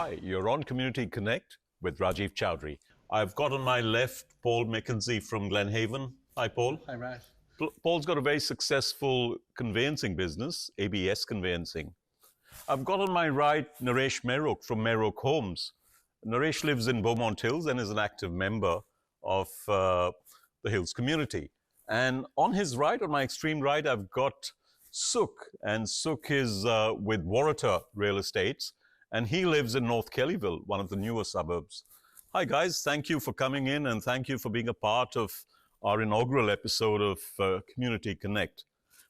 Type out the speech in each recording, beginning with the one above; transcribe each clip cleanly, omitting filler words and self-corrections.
Hi, you're on Community Connect with Rajiv Chowdhury. I've got on my left Paul McKenzie from Glenhaven. Hi, Paul. Hi, Raj. Paul's got a very successful conveyancing business, ABS Conveyancing. I've got on my right Naresh Merok from Merok Homes. Naresh lives in Beaumont Hills and is an active member of the Hills community. And on his right, on my extreme right, I've got Suk. And Suk is with Waratah Real Estates. And he lives in North Kellyville, one of the newer suburbs. Hi, guys. Thank you for coming in and thank you for being a part of our inaugural episode of Community Connect.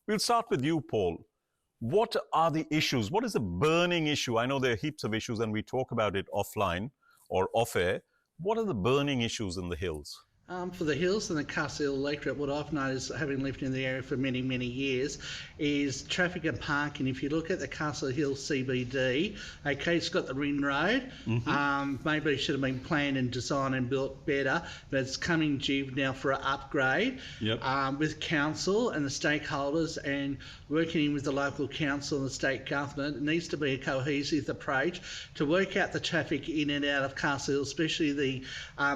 We'll start with you, Paul. What are the issues? What is the burning issue? I know there are heaps of issues and we talk about it offline or off air. What are the burning issues in the Hills? For the Hills and the Castle Hill electorate, what I've noticed, having lived in the area for many, many years, is traffic and parking. If you look at the Castle Hill CBD, okay, it's got the ring road. Maybe it should have been planned and designed and built better, but it's coming due now for an upgrade. With council and the stakeholders and working in with the local council and the state government, it needs to be a cohesive approach to work out the traffic in and out of Castle Hill, especially the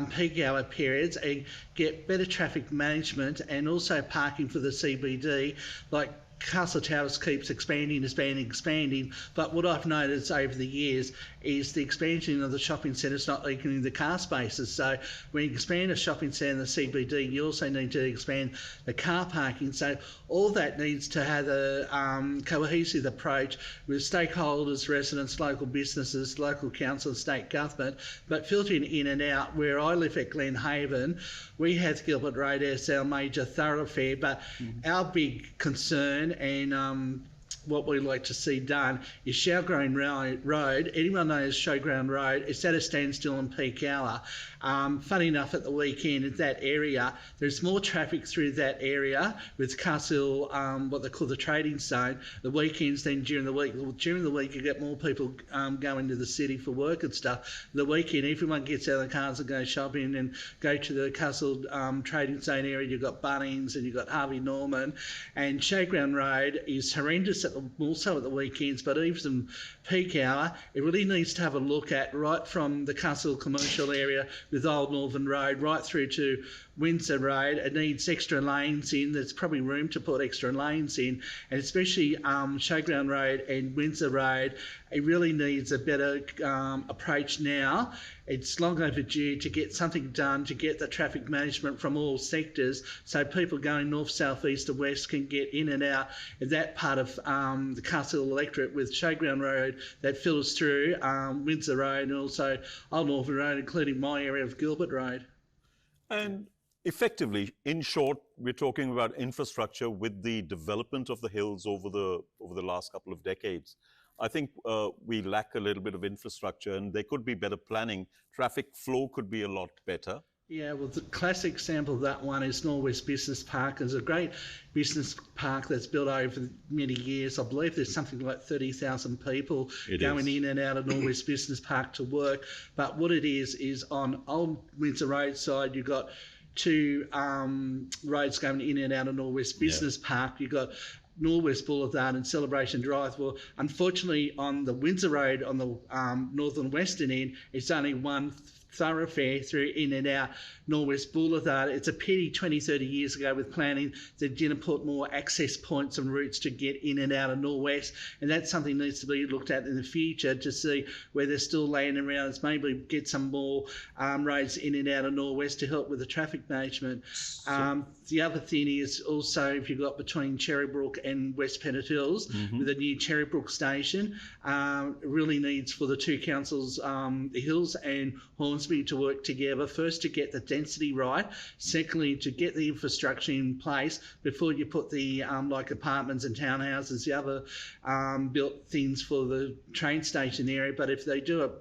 peak hour periods, and get better traffic management and also parking for the CBD. Like Castle Towers keeps expanding, but what I've noticed over the years is the expansion of the shopping centres not equaling the car spaces. So when you expand a shopping centre in the CBD, you also need to expand the car parking. So all that needs to have a cohesive approach with stakeholders, residents, local businesses, local council, state government, but filtering in and out. Where I live at Glenhaven, we have Gilbert Road as our major thoroughfare, but our big concern and what we like to see done is Showground Road. Anyone knows Showground Road? It's at a standstill in peak hour. Funny enough, at the weekend in that area, there's more traffic through that area with Castle, what they call the trading zone, the weekends than during the week. Well, during the week, you get more people going to the city for work and stuff. The weekend, everyone gets out of the cars and go shopping and go to the Castle trading zone area. You've got Bunnings and you've got Harvey Norman. And Showground Road is horrendous also at the weekends, but even peak hour, it really needs to have a look at right from the Castle commercial area with Old Northern Road right through to Windsor Road. It needs extra lanes in. There's probably room to put extra lanes in, and especially Showground Road and Windsor Road, it really needs a better approach now. It's long overdue to get something done to get the traffic management from all sectors so people going north, south, east and west can get in and out of that part of the Castle electorate with Showground Road that filters through Windsor Road and also Old Northern Road, including my area of Gilbert Road. And effectively, in short, we're talking about infrastructure with the development of the Hills over the last couple of decades. I think we lack a little bit of infrastructure and there could be better planning. Traffic flow could be a lot better. Yeah, well, the classic example of that one is Norwest Business Park. It's a great business park that's built over many years. I believe there's something like 30,000 people going in and out of Norwest Business Park to work. But what it is on Old Windsor Road side, you've got two roads going in and out of Norwest Business Park. You've got Norwest Boulevard and Celebration Drive. Well, unfortunately, on the Windsor Road on the northern western end, it's only one thoroughfare through in and out Norwest Boulevard. It's a pity 20, 30 years ago with planning they didn't put more access points and routes to get in and out of Norwest, and that's something that needs to be looked at in the future to see where there's still land around us, maybe get some more roads in and out of Norwest to help with the traffic management. The other thing is also if you've got between Cherrybrook and West Pennant Hills with a new Cherrybrook station, it really needs for the two councils, the Hills and Hornsby, to work together, first to get the density right, secondly to get the infrastructure in place before you put the like apartments and townhouses, the other built things for the train station area. But if they do it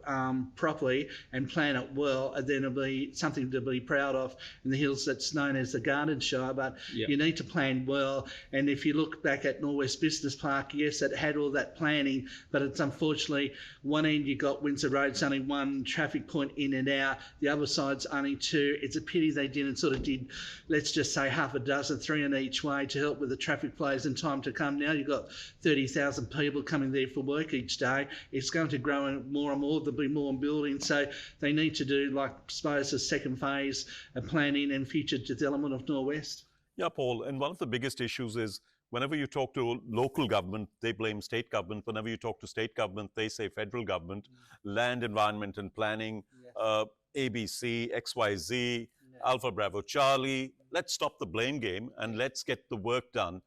properly and plan it well, then it'll be something to be proud of in the Hills that's known as the Garden Shire. But you need to plan well, and if you look back at Norwest Business Park, yes, it had all that planning, but it's unfortunately one end you got Windsor Road's only one traffic point in and now the other side's only 2. It's a pity they didn't sort of did, let's just say half a dozen, 3 in each way to help with the traffic flows in time to come. Now you've got 30,000 people coming there for work each day. It's going to grow more and more. There'll be more building. So they need to do, like, I suppose, a second phase of planning and future development of Norwest. Yeah, Paul. And one of the biggest issues is whenever you talk to local government, they blame state government. Whenever you talk to state government, they say federal government, land, environment and planning, ABC, XYZ, Alpha Bravo Charlie. Let's stop the blame game and let's get the work done.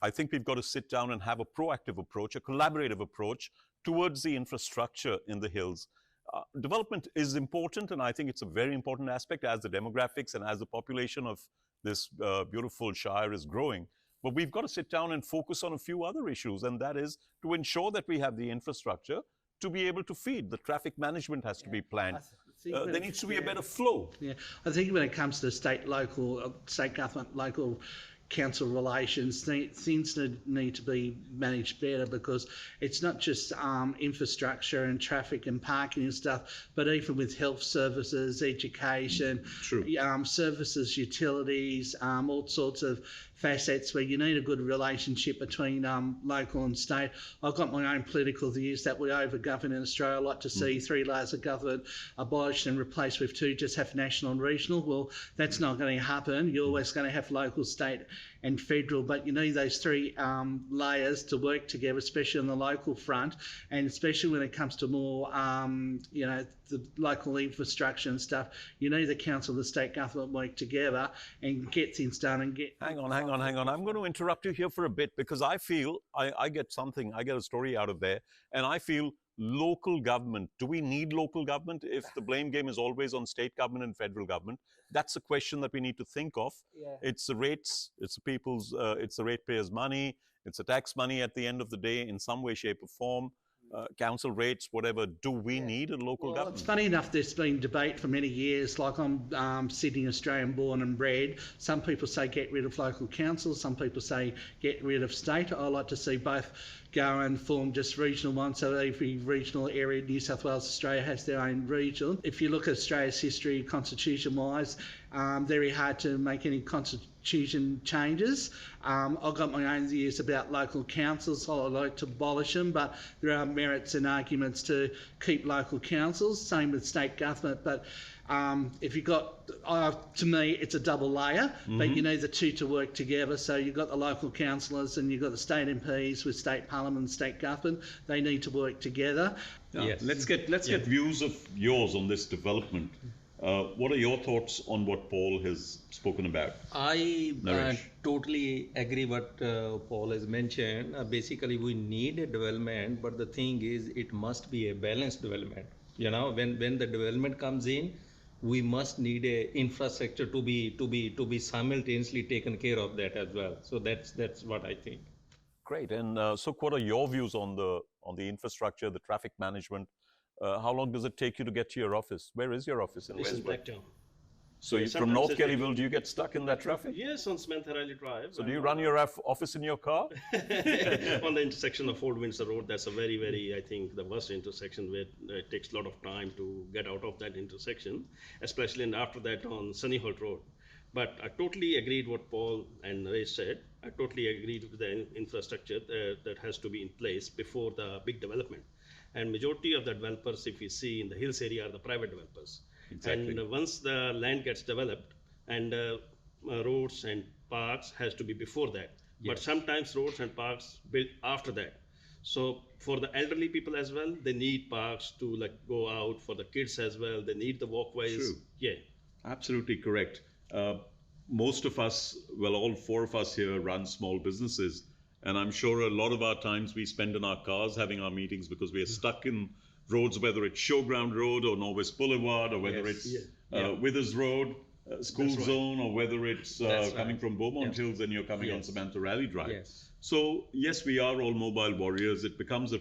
I think we've got to sit down and have a proactive approach, a collaborative approach towards the infrastructure in the hills. Development is important, and I think it's a very important aspect as the demographics and as the population of this beautiful shire is growing. But we've got to sit down and focus on a few other issues, and that is to ensure that we have the infrastructure to be able to feed. The traffic management has to be planned. There needs to be a better flow. Yeah, I think when it comes to state government, local council relations, things need to be managed better, because it's not just infrastructure and traffic and parking and stuff, but even with health services, education, services, utilities, all sorts of facets where you need a good relationship between local and state. I've got my own political views that we over-govern in Australia. I like to see 3 layers of government abolished and replaced with 2, just have national and regional. Well, that's not going to happen. You're always going to have local, state and federal, but you need those 3 layers to work together, especially on the local front, and especially when it comes to more, the local infrastructure and stuff. You need the council and the state government work together and get things done and get... Hang on. I'm going to interrupt you here for a bit, because I feel I get a story out of there, and I feel local government. Do we need local government if the blame game is always on state government and federal government? That's a question that we need to think of. It's the rates, it's the people's, it's the ratepayers' money, it's the tax money at the end of the day in some way, shape or form. Council rates, whatever. Do we need a local government? It's funny enough, there's been debate for many years. Like, I'm Sydney Australian born and bred. Some people say get rid of local councils, some people say get rid of state. I like to see both go and form just regional ones, so every regional area in New South Wales, Australia has their own region. If you look at Australia's history constitution-wise, very hard to make any constitution changes. I've got my own views about local councils. I like to abolish them, but there are merits and arguments to keep local councils, same with state government. But if you've got, to me, it's a double layer, but you need the 2 to work together. So you've got the local councillors and you've got the state MPs with state parliament and state government. They need to work together. Yes. Let's get views of yours on this development. What are your thoughts on what Paul has spoken about? I totally agree what Paul has mentioned. Basically, we need a development, but the thing is, it must be a balanced development. When the development comes in, we must need a infrastructure to be simultaneously taken care of that as well. So that's what I think. Great. And so, what are your views on the infrastructure, the traffic management? How long does it take you to get to your office? Where is your office in Westwood? This is Blacktown. So from North Kellyville, do you get stuck in that traffic? Yes, on Smantharali Drive. So do you run your office in your car? On the intersection of Old Windsor Road, that's a very, very, I think, the worst intersection where it takes a lot of time to get out of that intersection, especially and after that on Sunnyholt Road. But I totally agreed what Paul and Ray said. I totally agreed with the infrastructure that has to be in place before the big development. And majority of the developers, if we see in the hills area, are the private developers. Exactly. And once the land gets developed, and roads and parks has to be before that. Yes. But sometimes roads and parks built after that. So for the elderly people as well, they need parks to go out. For the kids as well, they need the walkways. True. Yeah. Absolutely correct. Most of us, well, all 4 of us here run small businesses. And I'm sure a lot of our times we spend in our cars having our meetings because we are stuck in roads, whether it's Showground Road or Norwest Boulevard, or whether it's Withers Road, School Zone, or whether it's coming from Beaumont Hills and you're coming on Samantha Rally Drive. Yes. So yes, we are all mobile warriors. It becomes a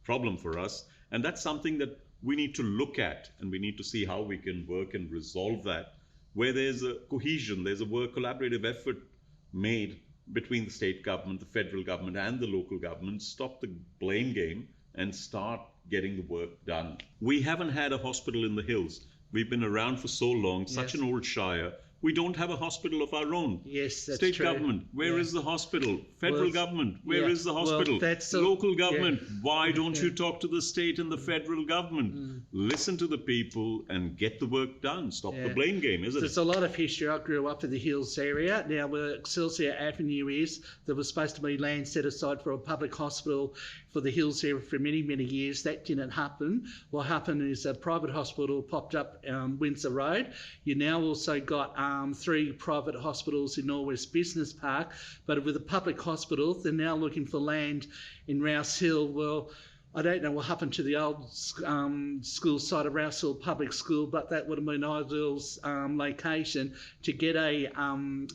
problem for us. And that's something that we need to look at, and we need to see how we can work and resolve that, where there's a cohesion, there's a collaborative effort made between the state government, the federal government, and the local government. Stop the blame game and start getting the work done. We haven't had a hospital in the hills. We've been around for so long, such Yes. an old shire. We don't have a hospital of our own. Yes, that's State true. government, where is Yeah. the hospital? Federal Well, government, where yeah. is the Well, hospital? that's a- Local yeah. government, why don't you Yeah. talk to the state and the federal government? Listen to the people and get the work done. Stop the Yeah. blame game, isn't There's it? a lot of history. I grew up in the Hills area. Now, where Excelsior Avenue is, there was supposed to be land set aside for a public hospital for the Hills area for many, many years. That didn't happen. What happened is a private hospital popped up Windsor Road. You now also got 3 private hospitals in Norwest Business Park, but with a public hospital, they're now looking for land in Rouse Hill. Well, I don't know what happened to the old school site of Rouse Hill Public School, but that would have been ideal location to get a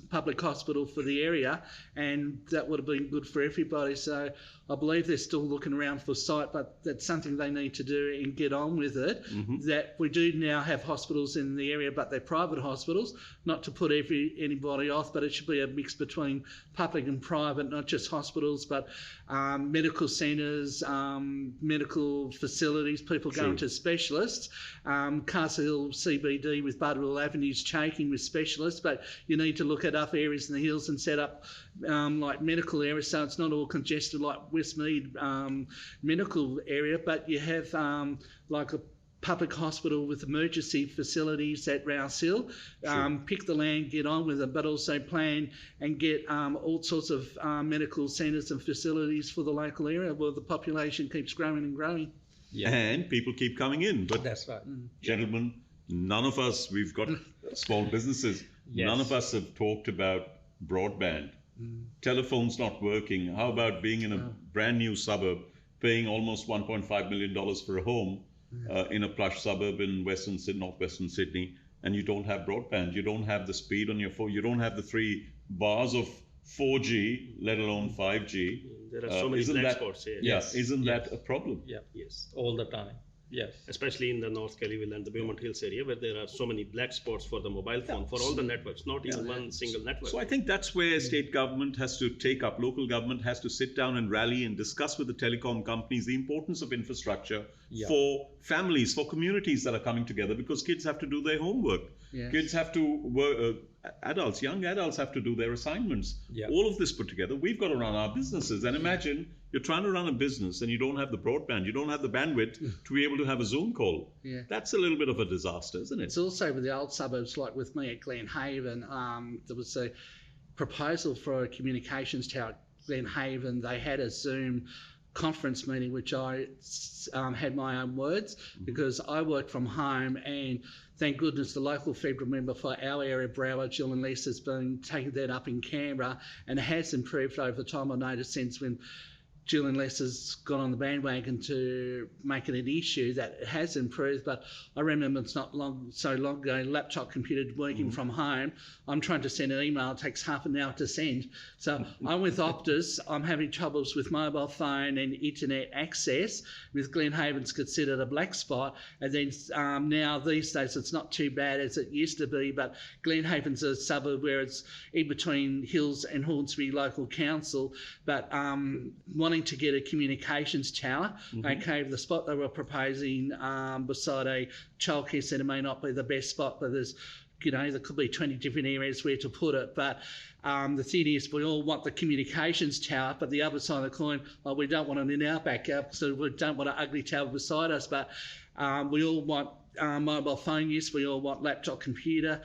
public hospital for the area, and that would have been good for everybody. So I believe they're still looking around for a site, but that's something they need to do and get on with it. That we do now have hospitals in the area, but they're private hospitals, not to put anybody off, but it should be a mix between public and private, not just hospitals, but medical centres, medical facilities, people going to specialists. Castle Hill CBD with Butterwell Avenue's choking with specialists, but you need to look at other areas in the hills and set up like medical areas, so it's not all congested like Westmead medical area, but you have like a public hospital with emergency facilities at Rouse Hill. Pick the land, get on with it, but also plan and get all sorts of medical centres and facilities for the local area where the population keeps growing and growing. And people keep coming in. But That's right. gentlemen, none of us, we've got small businesses, Yes. none of us have talked about broadband. Telephone's not working. How about being in a brand new suburb, paying almost $1.5 million for a home in a plush suburb in northwestern Sydney, and you don't have broadband, you don't have the speed on your phone, you don't have the 3 bars of 4G, let alone 5G. There are so many Isn't black that- spots here. Yes, isn't that a problem? Yeah, Yes. all the time. Yes. Especially in the North Kellyville and the Beaumont Hills area, where there are so many black spots for the mobile phone, for all the networks, not even one single network. So I think that's where state government has to take up, local government has to sit down and rally and discuss with the telecom companies the importance of infrastructure for families, for communities that are coming together, because kids have to do their homework. Yes. Kids have to work, young adults have to do their assignments. Yeah. All of this put together, we've got to run our businesses. And imagine you're trying to run a business and you don't have the broadband, you don't have the bandwidth to be able to have a Zoom call. Yeah. That's a little bit of a disaster, isn't it? It's also with the old suburbs, like with me at Glenhaven, there was a proposal for a communications tower at Glenhaven. They had a Zoom conference meeting, which I had my own words, because I work from home, and thank goodness the local federal member for our area, Broward, Julian Less, has been taking that up in Canberra, and it has improved over the time. I noticed since when Julian Less has gone on the bandwagon to make it an issue, that it has improved. But I remember it's not so long ago, laptop computer working from home. I'm trying to send an email, it takes half an hour to send. So I'm with Optus, I'm having troubles with mobile phone and internet access. With Glenhaven's considered a black spot, and then now these days it's not too bad as it used to be, but Glenhaven's a suburb where it's in between Hills and Hornsby Local Council, but wanting to get a communications tower. Okay, the spot they were proposing beside a childcare centre may not be the best spot, but there's, there could be 20 different areas where to put it. But the thing is, we all want the communications tower, but the other side of the coin, we don't want it in our backyard, so we don't want an ugly tower beside us, but we all want mobile phone use, we all want laptop computer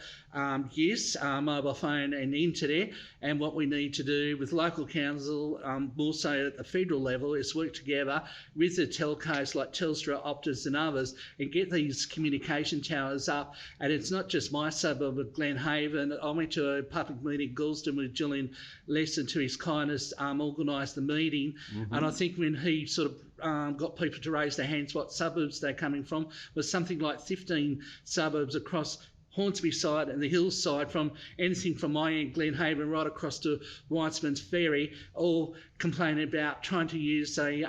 use, mobile phone and internet. And what we need to do with local council, more so at the federal level, is work together with the telcos like Telstra, Optus and others, and get these communication towers up. And it's not just my suburb of Glenhaven. I went to a public meeting in Galston with Julian Less, and to his kindness organised the meeting. And I think when he sort of got people to raise their hands what suburbs they're coming from, was something like 15 suburbs across Hornsby side and the Hills side, from anything from my end, Glenhaven, right across to Whitesman's Ferry, all complaining about trying to use a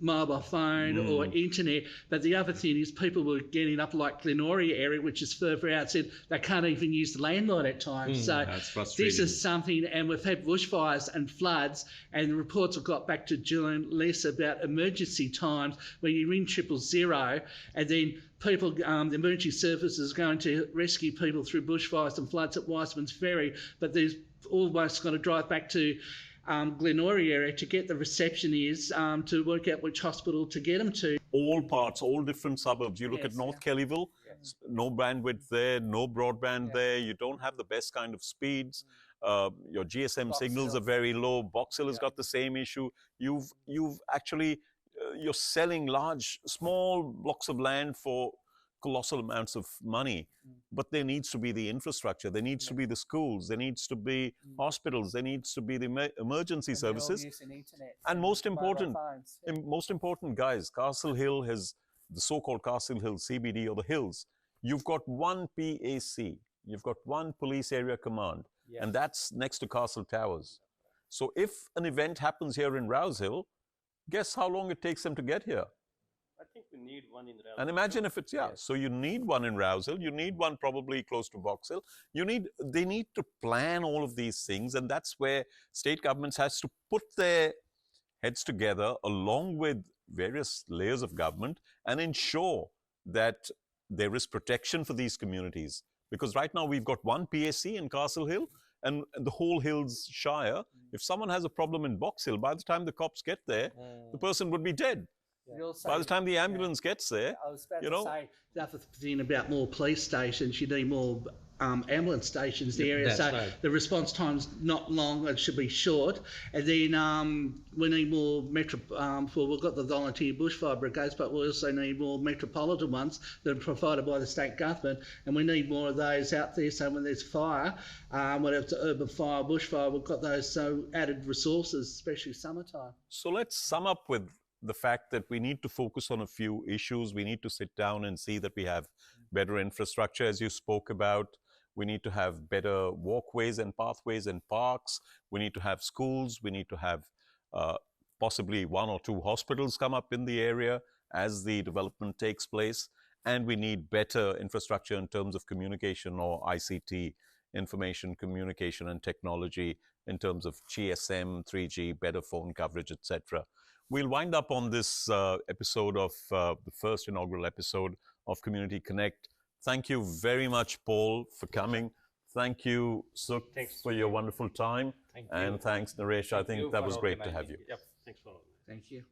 mobile phone or internet. But the other thing is, people were getting up like Glenoria area, which is further out, said they can't even use the landline at times. So That's frustrating. this is something, and we've had bushfires and floods, and the reports have got back to Julian Less about emergency times where you ring 000 and then people, the emergency services going to rescue people through bushfires and floods at Wiseman's Ferry, but there's almost got to drive back to Glenorrhea area to get the receptionists to work out which hospital to get them to. All parts, all different suburbs. You look at North Kellyville, no bandwidth there, no broadband there. You don't have the best kind of speeds. Your GSM signals are very low. Box Hill has got the same issue. You've actually you're selling small blocks of land for colossal amounts of money, but there needs to be the infrastructure, there needs to be the schools, there needs to be hospitals, there needs to be the emergency services, and most important, guys, Castle Hill has the so-called Castle Hill CBD or the hills. You've got one PAC, you've got one police area command, and that's next to Castle Towers. So if an event happens here in Rouse Hill, guess how long it takes them to get here? I think we need one in Rouse. And imagine if it's, so you need one in Rouse Hill, you need one probably close to Box Hill. They need to plan all of these things, and that's where state governments has to put their heads together along with various layers of government and ensure that there is protection for these communities. Because right now we've got one PAC in Castle Hill and the whole Hills Shire. If someone has a problem in Box Hill, by the time the cops get there, the person would be dead. By the time the ambulance gets there, I was about to say, the other thing about more police stations, you need more ambulance stations in the area. So the response time's not long, it should be short. And then we need more we've got the volunteer bushfire brigades, but we also need more metropolitan ones that are provided by the state government. And we need more of those out there, so when there's fire, whether it's urban fire, bushfire, we've got those added resources, especially summertime. So let's sum up with the fact that we need to focus on a few issues. We need to sit down and see that we have better infrastructure, as you spoke about. We need to have better walkways and pathways and parks. We need to have schools. We need to have possibly 1 or 2 hospitals come up in the area as the development takes place. And we need better infrastructure in terms of communication, or ICT, information, communication and technology, in terms of GSM, 3G, better phone coverage, etc. We'll wind up on this episode of the first inaugural episode of Community Connect. Thank you very much, Paul, for coming. Thank you, Suk, for your wonderful time. And thanks, Naresh. I think that was great to have you. Yep. Thanks for all. Thank you.